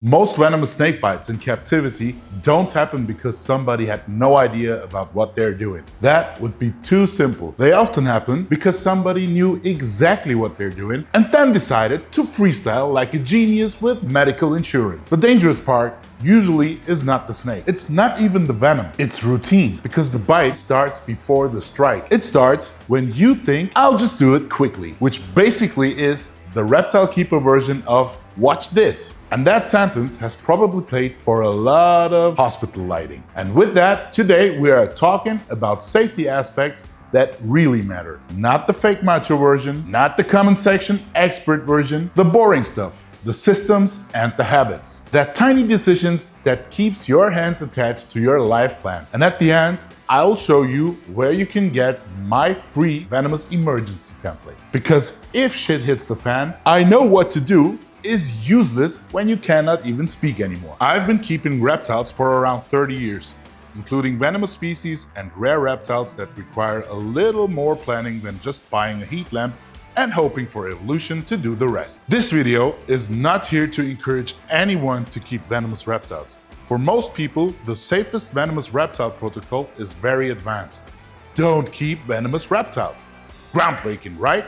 Most venomous snake bites in captivity don't happen because somebody had no idea about what they're doing. That would be too simple. They often happen because somebody knew exactly what they're doing and then decided to freestyle like a genius with medical insurance. The dangerous part usually is not the snake. It's not even the venom. It's routine, because the bite starts before the strike. It starts when you think, I'll just do it quickly, which basically is the Reptile Keeper version of "watch this." And that sentence has probably played for a lot of hospital lighting. And with that, today we are talking about safety aspects that really matter. Not the fake macho version, not the comment section expert version, the boring stuff, the systems and the habits. That tiny decisions that keeps your hands attached to your life plan. And at the end, I'll show you where you can get my free Venomous emergency template. Because if shit hits the fan, I know what to do is useless when you cannot even speak anymore. I've been keeping reptiles for around 30 years, including venomous species and rare reptiles that require a little more planning than just buying a heat lamp and hoping for evolution to do the rest. This video is not here to encourage anyone to keep venomous reptiles. For most people, the safest venomous reptile protocol is very advanced. Don't keep venomous reptiles. Groundbreaking, right?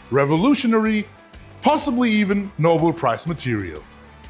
Revolutionary, possibly even Nobel Prize material.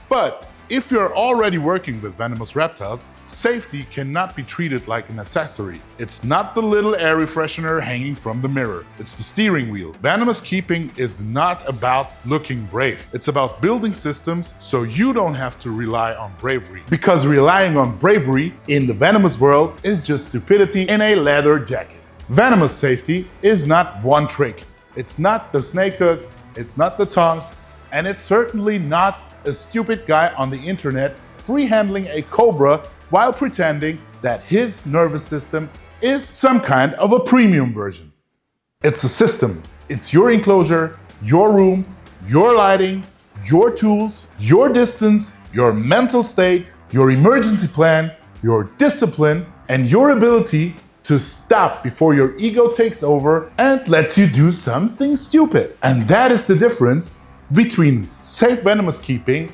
But if you're already working with venomous reptiles, safety cannot be treated like an accessory. It's not the little air freshener hanging from the mirror. It's the steering wheel. Venomous keeping is not about looking brave. It's about building systems so you don't have to rely on bravery. Because relying on bravery in the venomous world is just stupidity in a leather jacket. Venomous safety is not one trick. It's not the snake hook, it's not the tongs, and it's certainly not a stupid guy on the internet free-handling a cobra while pretending that his nervous system is some kind of a premium version. It's a system. It's your enclosure, your room, your lighting, your tools, your distance, your mental state, your emergency plan, your discipline, and your ability to stop before your ego takes over and lets you do something stupid. And that is the difference between safe venomous keeping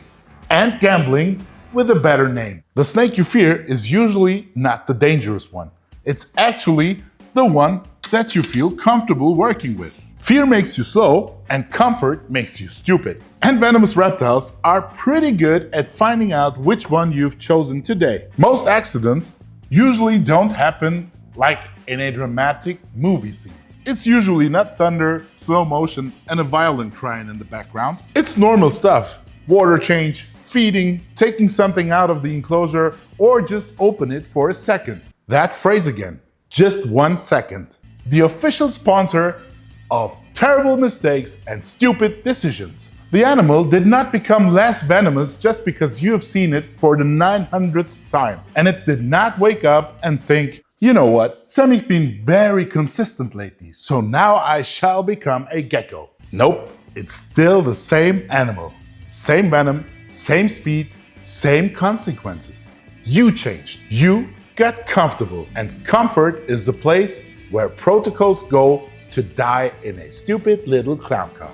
and gambling with a better name. The snake you fear is usually not the dangerous one. It's actually the one that you feel comfortable working with. Fear makes you slow and comfort makes you stupid. And venomous reptiles are pretty good at finding out which one you've chosen today. Most accidents usually don't happen like in a dramatic movie scene. It's usually not thunder, slow motion, and a violin crying in the background. It's normal stuff. Water change, feeding, taking something out of the enclosure, or just open it for a second. That phrase again, just 1 second. The official sponsor of terrible mistakes and stupid decisions. The animal did not become less venomous just because you have seen it for the 900th time. And it did not wake up and think, you know what, Sammy's been very consistent lately, so now I shall become a gecko. Nope, it's still the same animal. Same venom, same speed, same consequences. You changed. You got comfortable. And comfort is the place where protocols go to die in a stupid little clown car.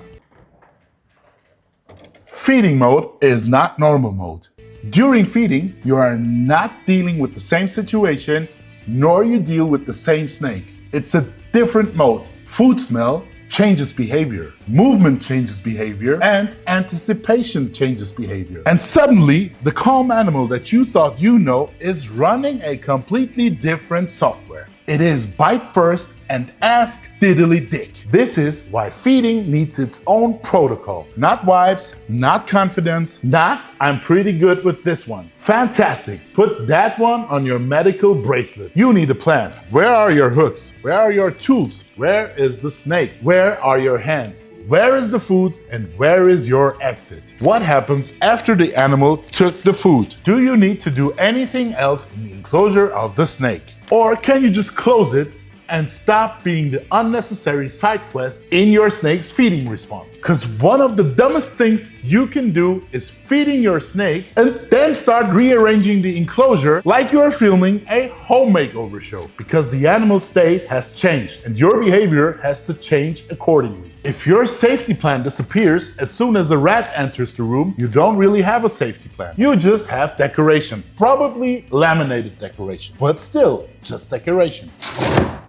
Feeding mode is not normal mode. During feeding, you are not dealing with the same situation, nor you deal with the same snake. It's a different mode. Food smell changes behavior, movement changes behavior, and anticipation changes behavior. And suddenly, the calm animal that you thought you know is running a completely different software. It is bite first and ask diddly dick. This is why feeding needs its own protocol. Not vibes, not confidence, not I'm pretty good with this one. Fantastic, put that one on your medical bracelet. You need a plan. Where are your hooks? Where are your tools? Where is the snake? Where are your hands? Where is the food and where is your exit? What happens after the animal took the food? Do you need to do anything else in the enclosure of the snake? Or can you just close it and stop being the unnecessary side quest in your snake's feeding response? Because one of the dumbest things you can do is feeding your snake and then start rearranging the enclosure like you are filming a home makeover show. Because the animal state has changed and your behavior has to change accordingly. If your safety plan disappears as soon as a rat enters the room, you don't really have a safety plan. You just have decoration, probably laminated decoration, but still just decoration.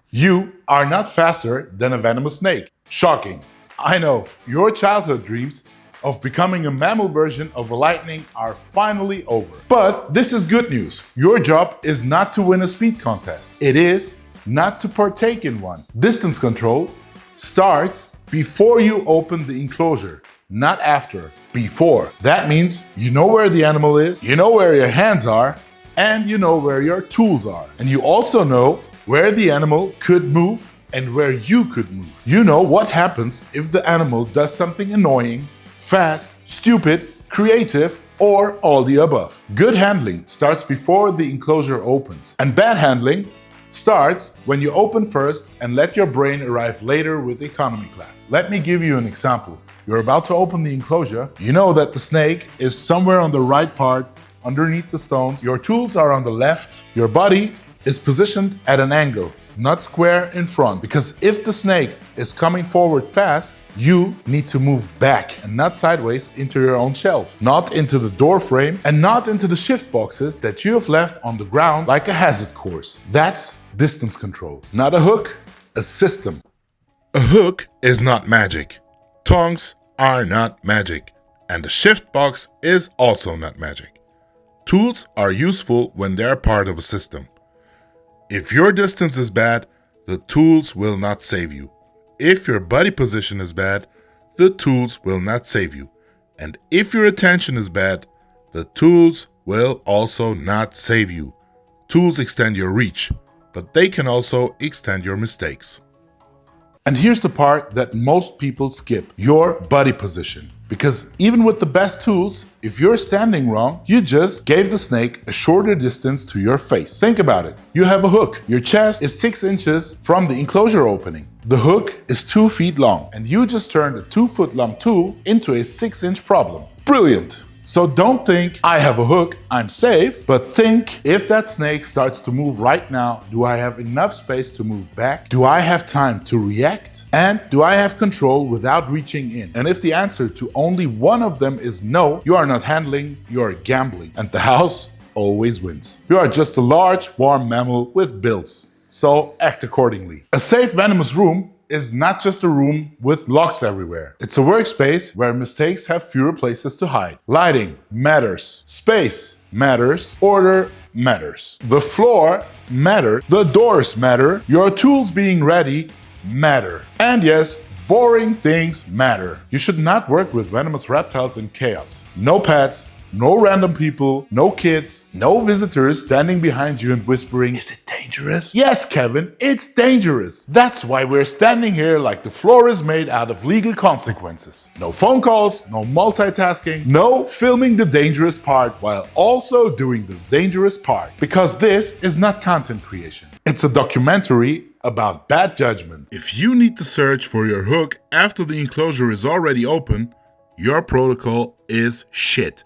You are not faster than a venomous snake. Shocking. I know, your childhood dreams of becoming a mammal version of a lightning are finally over. But this is good news. Your job is not to win a speed contest. It is not to partake in one. Distance control starts before you open the enclosure, not after, before. That means you know where the animal is, you know where your hands are, and you know where your tools are. And you also know where the animal could move and where you could move. You know what happens if the animal does something annoying, fast, stupid, creative, or all the above. Good handling starts before the enclosure opens, and bad handling starts when you open first and let your brain arrive later with economy class. Let me give you an example. You're about to open the enclosure. You know that the snake is somewhere on the right part, underneath the stones. Your tools are on the left. Your body is positioned at an angle, not square in front. Because if the snake is coming forward fast, you need to move back and not sideways into your own shelves, not into the door frame and not into the shift boxes that you have left on the ground like a hazard course. That's distance control. Not a hook, a system. A hook is not magic. Tongs are not magic. And the shift box is also not magic. Tools are useful when they're part of a system. If your distance is bad, the tools will not save you. If your body position is bad, the tools will not save you. And if your attention is bad, the tools will also not save you. Tools extend your reach, but they can also extend your mistakes. And here's the part that most people skip: your body position. Because even with the best tools, if you're standing wrong, you just gave the snake a shorter distance to your face. Think about it. You have a hook. Your chest is 6 inches from the enclosure opening. The hook is 2 feet long, and you just turned a 2-foot-long tool into a 6-inch problem. Brilliant! So don't think, I have a hook, I'm safe, but think, if that snake starts to move right now, do I have enough space to move back? Do I have time to react? And do I have control without reaching in? And if the answer to only one of them is no, you are not handling, you are gambling. And the house always wins. You are just a large, warm mammal with bills. So act accordingly. A safe venomous room is not just a room with locks everywhere. It's a workspace where mistakes have fewer places to hide. Lighting matters. Space matters. Order matters. The floor matters. The doors matter. Your tools being ready matter. And yes, boring things matter. You should not work with venomous reptiles in chaos. No pets, no random people, no kids, no visitors standing behind you and whispering, "Is it dangerous?" Yes, Kevin, it's dangerous. That's why we're standing here like the floor is made out of legal consequences. No phone calls, no multitasking, no filming the dangerous part while also doing the dangerous part. Because this is not content creation. It's a documentary about bad judgment. If you need to search for your hook after the enclosure is already open, your protocol is shit.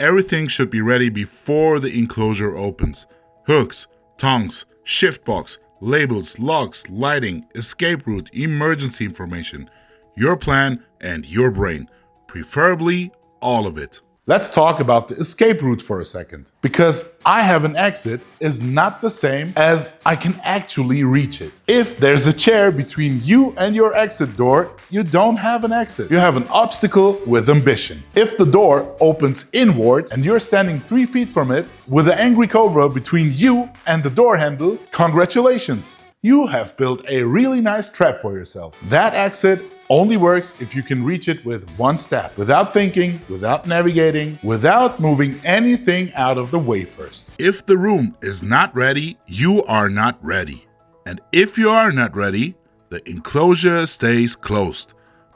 Everything should be ready before the enclosure opens. Hooks, tongs, shift box, labels, locks, lighting, escape route, emergency information, your plan and your brain. Preferably all of it. Let's talk about the escape route for a second. Because I have an exit is not the same as I can actually reach it. If there's a chair between you and your exit door, you don't have an exit. You have an obstacle with ambition. If the door opens inward and you're standing 3 feet from it with an angry cobra between you and the door handle, congratulations. You have built a really nice trap for yourself. That exit only works if you can reach it with one step, without thinking, without navigating, without moving anything out of the way first. If the room is not ready, you are not ready. And if you are not ready, the enclosure stays closed.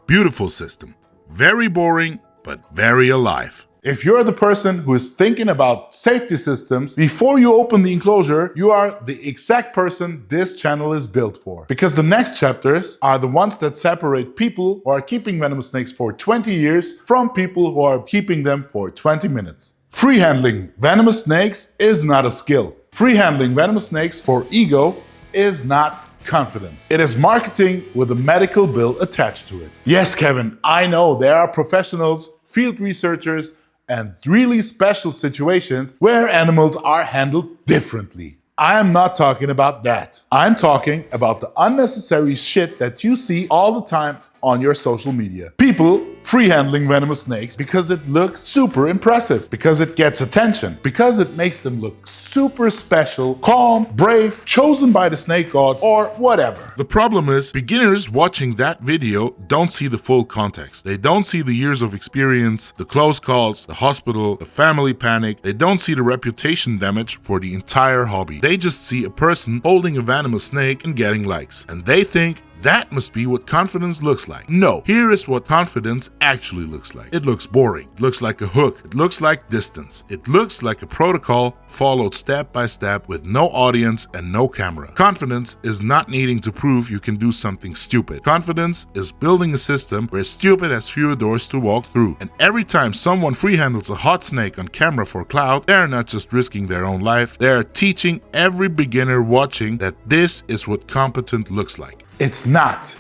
Beautiful system. Very boring, but very alive. If you're the person who is thinking about safety systems before you open the enclosure, you are the exact person this channel is built for. Because the next chapters are the ones that separate people who are keeping venomous snakes for 20 years from people who are keeping them for 20 minutes. Freehandling venomous snakes is not a skill. Freehandling venomous snakes for ego is not confidence. It is marketing with a medical bill attached to it. Yes, Kevin, I know there are professionals, field researchers, and really special situations where animals are handled differently. I am not talking about that. I'm talking about the unnecessary shit that you see all the time on your social media. People free-handling venomous snakes because it looks super impressive, because it gets attention, because it makes them look super special, calm, brave, chosen by the snake gods, or whatever. The problem is, beginners watching that video don't see the full context. They don't see the years of experience, the close calls, the hospital, the family panic. They don't see the reputation damage for the entire hobby. They just see a person holding a venomous snake and getting likes. And they think that must be what confidence looks like. No, here is what confidence actually looks like. It looks boring. It looks like a hook. It looks like distance. It looks like a protocol followed step by step with no audience and no camera. Confidence is not needing to prove you can do something stupid. Confidence is building a system where stupid has fewer doors to walk through. And every time someone freehandles a hot snake on camera for clout, they are not just risking their own life, they are teaching every beginner watching that this is what competent looks like. It's not.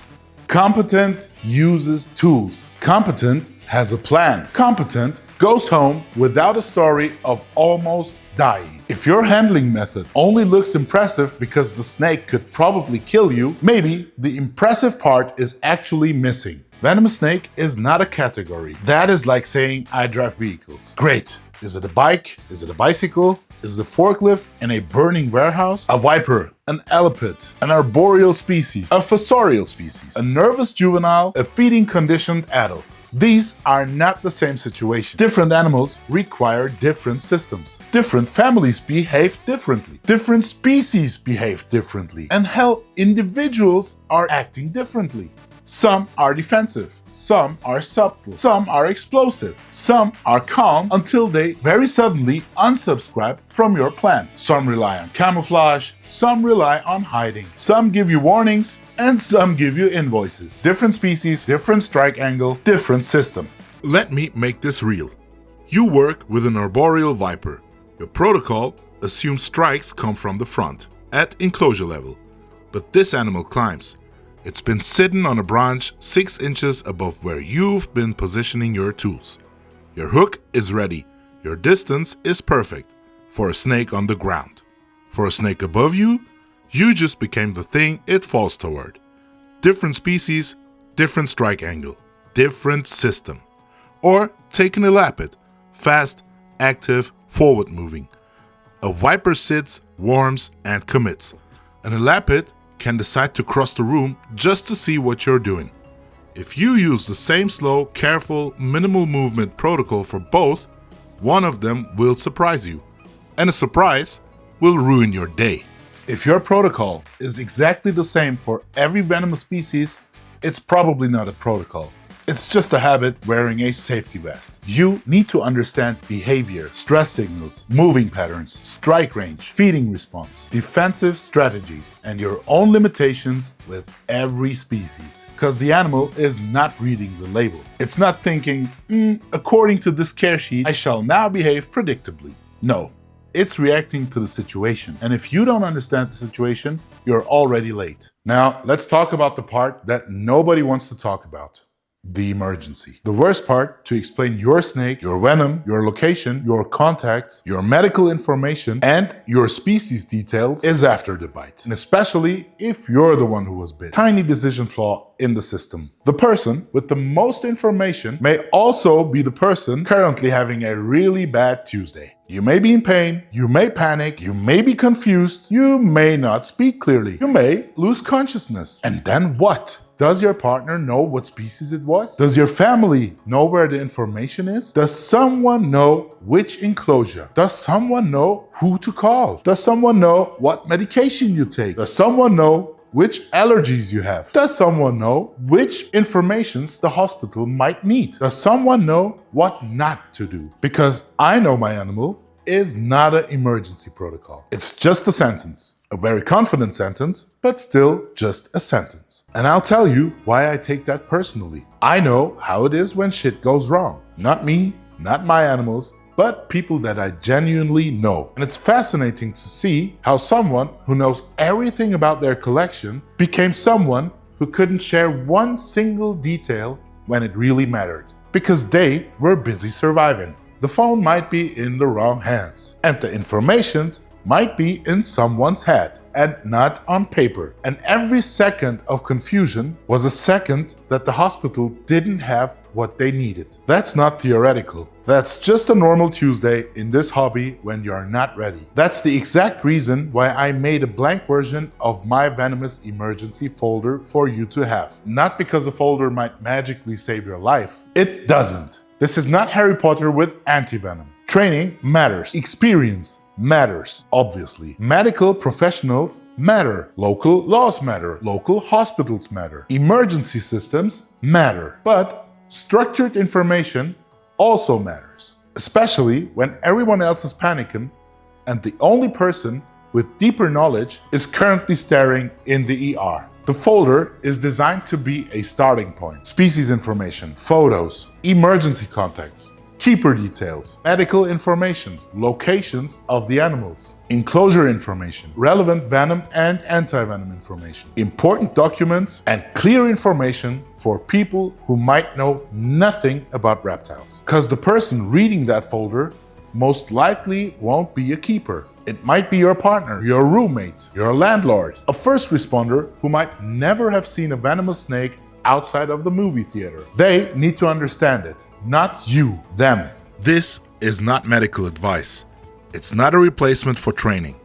Competent uses tools. Competent has a plan. Competent goes home without a story of almost dying. If your handling method only looks impressive because the snake could probably kill you, maybe the impressive part is actually missing. Venomous snake is not a category. That is like saying I drive vehicles. Great. Is it a bike? Is it a bicycle? Is it a forklift in a burning warehouse? A viper, an elipid, an arboreal species, a fossorial species, a nervous juvenile, a feeding conditioned adult. These are not the same situation. Different animals require different systems. Different families behave differently. Different species behave differently. And hell, individuals are acting differently. Some are defensive, some are subtle, some are explosive, some are calm until they very suddenly unsubscribe from your plan. Some rely on camouflage, some rely on hiding, some give you warnings, and some give you invoices. Different species, different strike angle, different system. Let me make this real. You work with an arboreal viper. Your protocol assumes strikes come from the front, at enclosure level. But this animal climbs. It's been sitting on a branch 6 inches above where you've been positioning your tools. Your hook is ready. Your distance is perfect for a snake on the ground. For a snake above you, you just became the thing it falls toward. Different species, different strike angle, different system. Or take an elapid, fast, active, forward moving. A viper sits, warms, and commits. An elapid can decide to cross the room just to see what you're doing. If you use the same slow, careful, minimal movement protocol for both, one of them will surprise you. And a surprise will ruin your day. If your protocol is exactly the same for every venomous species, it's probably not a protocol. It's just a habit wearing a safety vest. You need to understand behavior, stress signals, moving patterns, strike range, feeding response, defensive strategies, and your own limitations with every species. Because the animal is not reading the label. It's not thinking, according to this care sheet, I shall now behave predictably. No, it's reacting to the situation. And if you don't understand the situation, you're already late. Now, let's talk about the part that nobody wants to talk about. The emergency. The worst part, to explain your snake, your venom, your location, your contacts, your medical information, and your species details is after the bite. And especially if you're the one who was bit. Tiny decision flaw in the system. The person with the most information may also be the person currently having a really bad Tuesday. You may be in pain, you may panic, you may be confused, you may not speak clearly, you may lose consciousness. And then what? Does your partner know what species it was? Does your family know where the information is? Does someone know which enclosure? Does someone know who to call? Does someone know what medication you take? Does someone know which allergies you have? Does someone know which informations the hospital might need? Does someone know what not to do? Because I know my animal is not an emergency protocol. It's just a sentence. A very confident sentence, but still just a sentence. And I'll tell you why I take that personally. I know how it is when shit goes wrong. Not me, not my animals, but people that I genuinely know. And it's fascinating to see how someone who knows everything about their collection became someone who couldn't share one single detail when it really mattered, because they were busy surviving. The phone might be in the wrong hands, and the informations might be in someone's head and not on paper. And every second of confusion was a second that the hospital didn't have what they needed. That's not theoretical. That's just a normal Tuesday in this hobby when you are not ready. That's the exact reason why I made a blank version of my Venomous emergency folder for you to have. Not because a folder might magically save your life. It doesn't. This is not Harry Potter with anti-venom. Training matters. Experience matters, obviously. Medical professionals matter. Local laws matter. Local hospitals matter. Emergency systems matter. But structured information also matters, especially when everyone else is panicking and the only person with deeper knowledge is currently staring in the ER. The folder is designed to be a starting point. Species information, photos, emergency contacts, keeper details, medical information, locations of the animals, enclosure information, relevant venom and anti-venom information, important documents, and clear information for people who might know nothing about reptiles. Because the person reading that folder most likely won't be a keeper. It might be your partner, your roommate, your landlord, a first responder who might never have seen a venomous snake outside of the movie theater. They need to understand it, not you, them. This is not medical advice. It's not a replacement for training.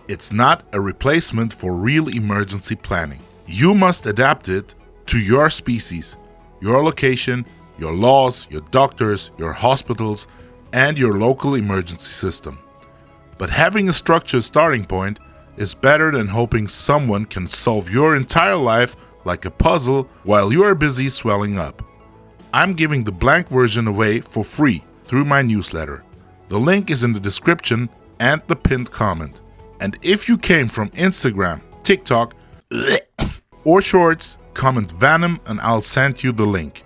It's not a replacement for real emergency planning. You must adapt it to your species, your location, your laws, your doctors, your hospitals, and your local emergency system. But having a structured starting point is better than hoping someone can solve your entire life like a puzzle while you are busy swelling up. I'm giving the blank version away for free through my newsletter. The link is in the description and the pinned comment. And if you came from Instagram, TikTok, or Shorts, comment Venom and I'll send you the link.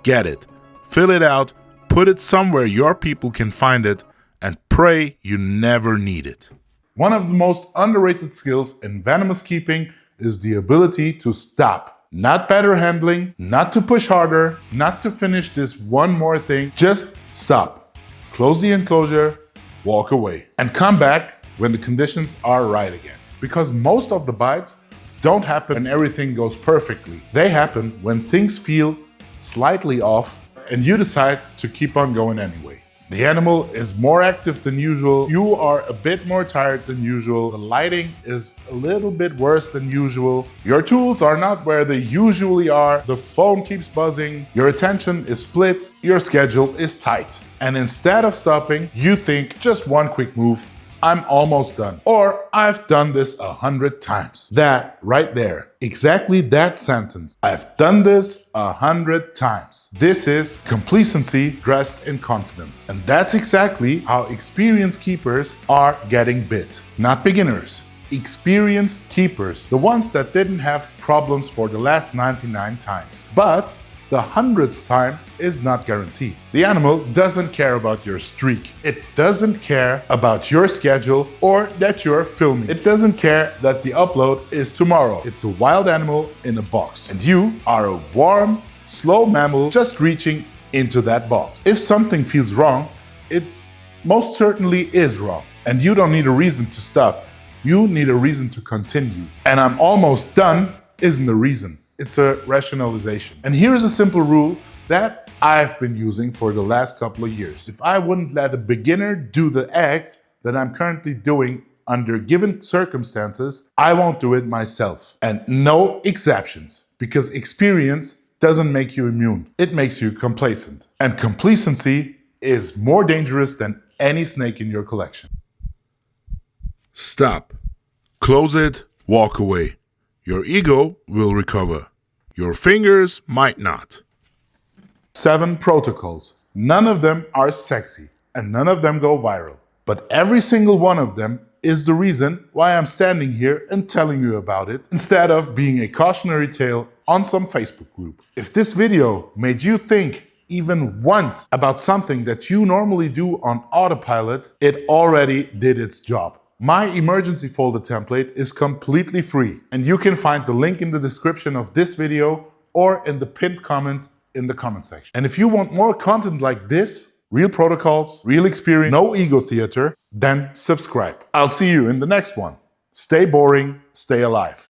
Get it, fill it out, put it somewhere your people can find it, and pray you never need it. One of the most underrated skills in venomous keeping is the ability to stop. Not better handling, not to push harder, not to finish this one more thing, just stop. Close the enclosure, walk away, and come back when the conditions are right again. Because most of the bites don't happen when everything goes perfectly. They happen when things feel slightly off and you decide to keep on going anyway. The animal is more active than usual, you are a bit more tired than usual, the lighting is a little bit worse than usual, your tools are not where they usually are, the phone keeps buzzing, your attention is split, your schedule is tight. And instead of stopping, you think just one quick move, I'm almost done. Or I've done this 100 times. That right there, exactly that sentence. I've done this 100 times. This is complacency dressed in confidence. And that's exactly how experienced keepers are getting bit. Not beginners. Experienced keepers. The ones that didn't have problems for the last 99 times. But the 100th time is not guaranteed. The animal doesn't care about your streak. It doesn't care about your schedule or that you're filming. It doesn't care that the upload is tomorrow. It's a wild animal in a box. And you are a warm, slow mammal just reaching into that box. If something feels wrong, it most certainly is wrong. And you don't need a reason to stop. You need a reason to continue. And I'm almost done isn't a reason. It's a rationalization. And here's a simple rule that I've been using for the last couple of years. If I wouldn't let a beginner do the act that I'm currently doing under given circumstances, I won't do it myself. And no exceptions, because experience doesn't make you immune. It makes you complacent. And complacency is more dangerous than any snake in your collection. Stop. Close it. Walk away. Your ego will recover. Your fingers might not. 7 protocols. None of them are sexy and none of them go viral. But every single one of them is the reason why I'm standing here and telling you about it instead of being a cautionary tale on some Facebook group. If this video made you think even once about something that you normally do on autopilot, it already did its job. My emergency folder template is completely free, and you can find the link in the description of this video or in the pinned comment in the comment section. And if you want more content like this, real protocols, real experience, no ego theater, then subscribe. I'll see you in the next one. Stay boring, stay alive.